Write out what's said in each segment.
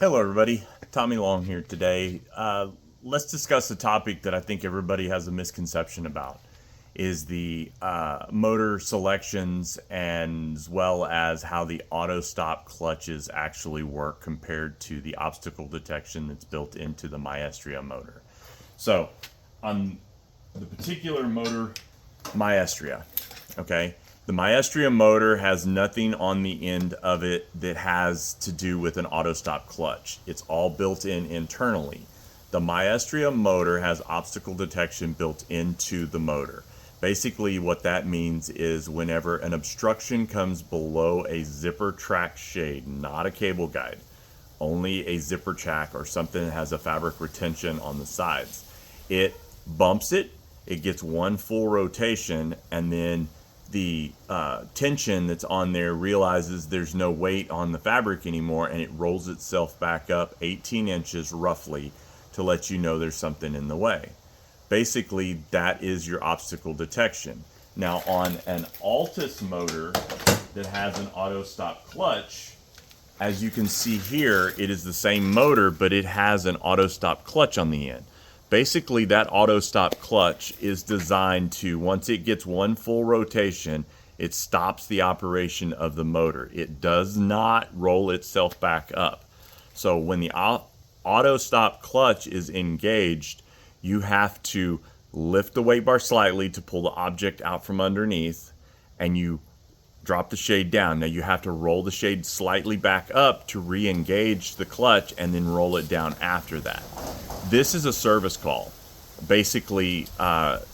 Hello, everybody. Tommy Long here today. Let's discuss a topic that I think everybody has a misconception about: is the motor selections and as well as how the auto stop clutches actually work compared to the obstacle detection that's built into the Maestria motor. So, on the particular motor Maestria, okay, the Maestria motor has nothing on the end of it that has to do with an auto stop clutch. It's all built in internally. The Maestria motor has obstacle detection built into the motor. Basically, what that means is whenever an obstruction comes below a zipper track shade, not a cable guide, only a zipper track or something that has a fabric retention on the sides, it bumps it, it gets one full rotation, and then the tension that's on there realizes there's no weight on the fabric anymore, and it rolls itself back up 18 inches roughly to let you know there's something in the way. Basically, that is your obstacle detection. Now, on an Altus motor that has an auto stop clutch, as you can see here, it is the same motor, but it has an auto stop clutch on the end. Basically, that auto stop clutch is designed to, once it gets one full rotation, it stops the operation of the motor. It does not roll itself back up. So when the auto stop clutch is engaged, you have to lift the weight bar slightly to pull the object out from underneath, and you drop the shade down. Now you have to roll the shade slightly back up to re-engage the clutch and then roll it down after that. This is a service call, basically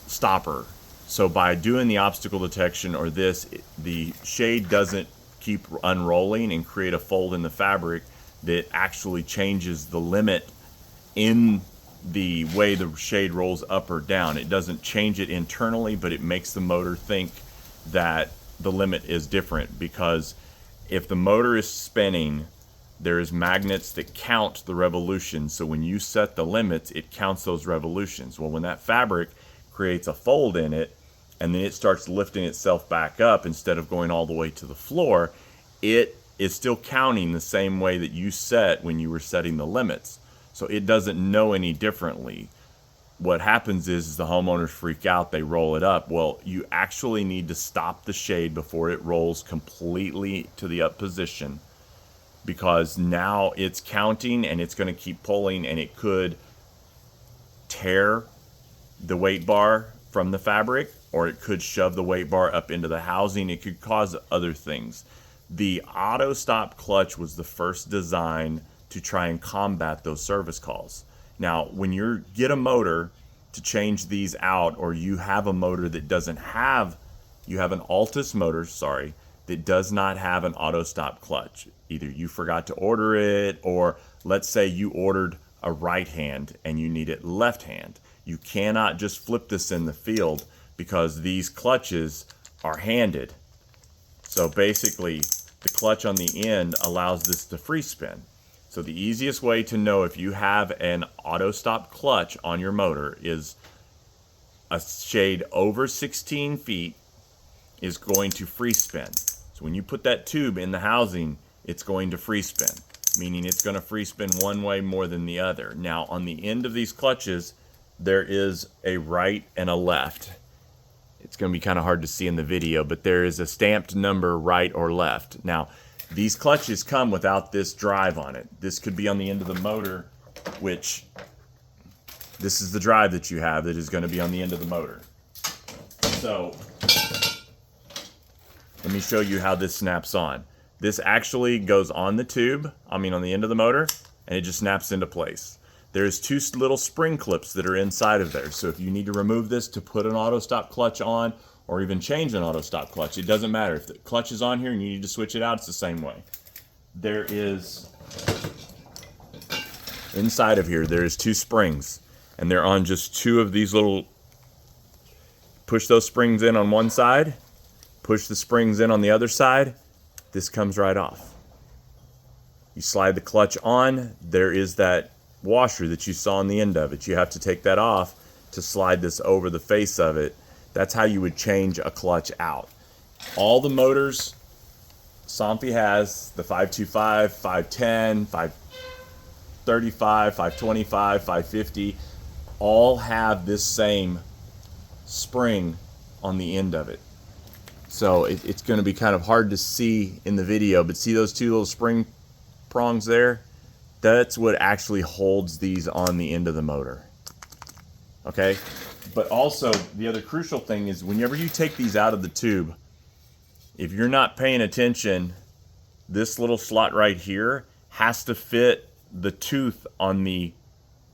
stopper. So by doing the obstacle detection or this, the shade doesn't keep unrolling and create a fold in the fabric that actually changes the limit in the way the shade rolls up or down. It doesn't change it internally, but it makes the motor think that the limit is different, because if the motor is spinning, there is magnets that count the revolutions. So when you set the limits, it counts those revolutions. Well, when that fabric creates a fold in it and then it starts lifting itself back up instead of going all the way to the floor, it is still counting the same way that you set when you were setting the limits. So it doesn't know any differently. What happens is the homeowners freak out, they roll it up. Well, you actually need to stop the shade before it rolls completely to the up position, because now it's counting and it's going to keep pulling, and it could tear the weight bar from the fabric, or it could shove the weight bar up into the housing. It could cause other things. The auto stop clutch was the first design to try and combat those service calls. Now, when you get a motor to change these out, or you have a motor that doesn't have, you have an Altus motor, sorry, that does not have an auto stop clutch. Either you forgot to order it, or let's say you ordered a right hand and you need it left hand. You cannot just flip this in the field because these clutches are handed. So basically, the clutch on the end allows this to free spin. So the easiest way to know if you have an auto stop clutch on your motor is a shade over 16 feet is going to free spin. So when you put that tube in the housing, it's going to free spin, meaning it's going to free spin one way more than the other. Now, on the end of these clutches, there is a right and a left. It's going to be kind of hard to see in the video, but there is a stamped number right or left. Now, these clutches come without this drive on it. This could be on the end of the motor, which this is the drive that you have that is going to be on the end of the motor. So let me show you how this snaps on. This actually goes on the tube, on the end of the motor, and it just snaps into place. There's two little spring clips that are inside of there. So if you need to remove this to put an auto stop clutch on, or even change an auto stop clutch, it doesn't matter. If the clutch is on here and you need to switch it out, it's the same way. There is, inside of here, there's two springs, and they're on just two of these little, push those springs in on one side, push the springs in on the other side, this comes right off. You slide the clutch on, there is that washer that you saw on the end of it. You have to take that off to slide this over the face of it. That's how you would change a clutch out. All the motors Somfy has, the 525, 510, 535, 525, 550 all have this same spring on the end of it. So it's going to be kind of hard to see in the video, but see those two little spring prongs there? That's what actually holds these on the end of the motor. Okay? But also, the other crucial thing is whenever you take these out of the tube, if you're not paying attention, this little slot right here has to fit the tooth on the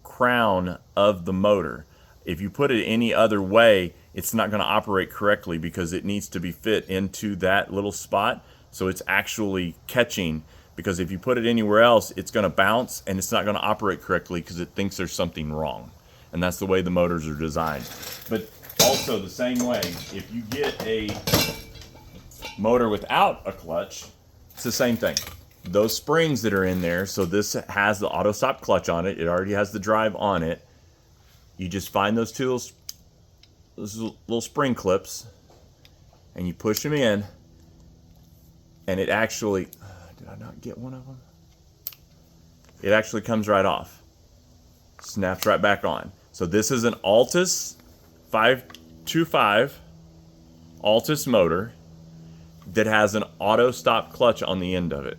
crown of the motor. If you put it any other way, it's not going to operate correctly because it needs to be fit into that little spot. So it's actually catching, because if you put it anywhere else, it's going to bounce and it's not going to operate correctly because it thinks there's something wrong. And that's the way the motors are designed. But also the same way, if you get a motor without a clutch, it's the same thing. Those springs that are in there, so this has the AutoStop clutch on it. It already has the drive on it. You just find those little spring clips and you push them in, and it actually, did I not get one of them? It actually comes right off. Snaps right back on. So this is an Altus 525 Altus motor that has an AutoStop clutch on the end of it.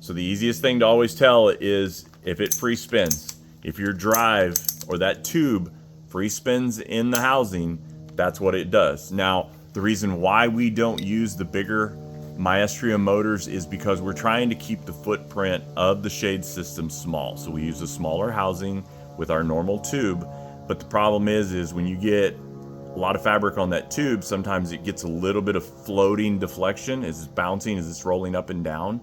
So the easiest thing to always tell is if it free spins. If your drive or that tube free spins in the housing, that's what it does. Now, the reason why we don't use the bigger Maestria motors is because we're trying to keep the footprint of the shade system small. So we use a smaller housing with our normal tube. But the problem is when you get a lot of fabric on that tube, sometimes it gets a little bit of floating deflection as it's bouncing, as it's rolling up and down.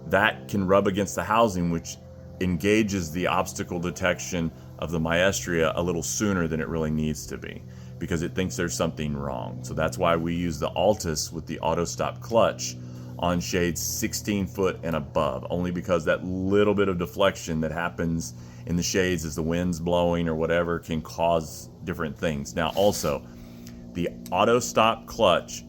That can rub against the housing, which engages the obstacle detection of the Maestria a little sooner than it really needs to be, because it thinks there's something wrong. So that's why we use the Altus with the AutoStop clutch on shades 16 foot and above, only because that little bit of deflection that happens in the shades as the wind's blowing or whatever can cause different things. Now also, the AutoStop clutch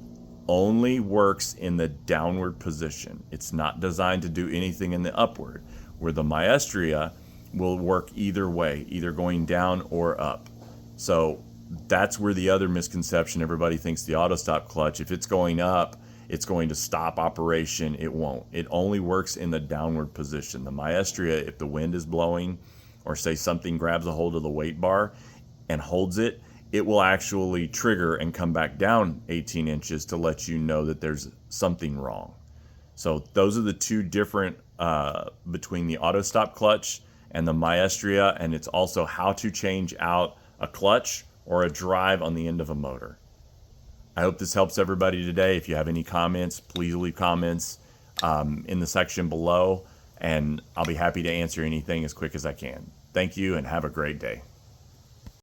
only works in the downward position. It's not designed to do anything in the upward, where the Maestria will work either way, either going down or up. So that's where the other misconception, everybody thinks the AutoStop clutch, if it's going up, it's going to stop operation. It won't. It only works in the downward position. The Maestria, if the wind is blowing, or say something grabs a hold of the weight bar and holds it, it will actually trigger and come back down 18 inches to let you know that there's something wrong. So those are the two different between the AutoStop clutch and the Maestria, and it's also how to change out a clutch or a drive on the end of a motor. I hope this helps everybody today. If you have any comments, please leave comments in the section below, and I'll be happy to answer anything as quick as I can. Thank you and have a great day.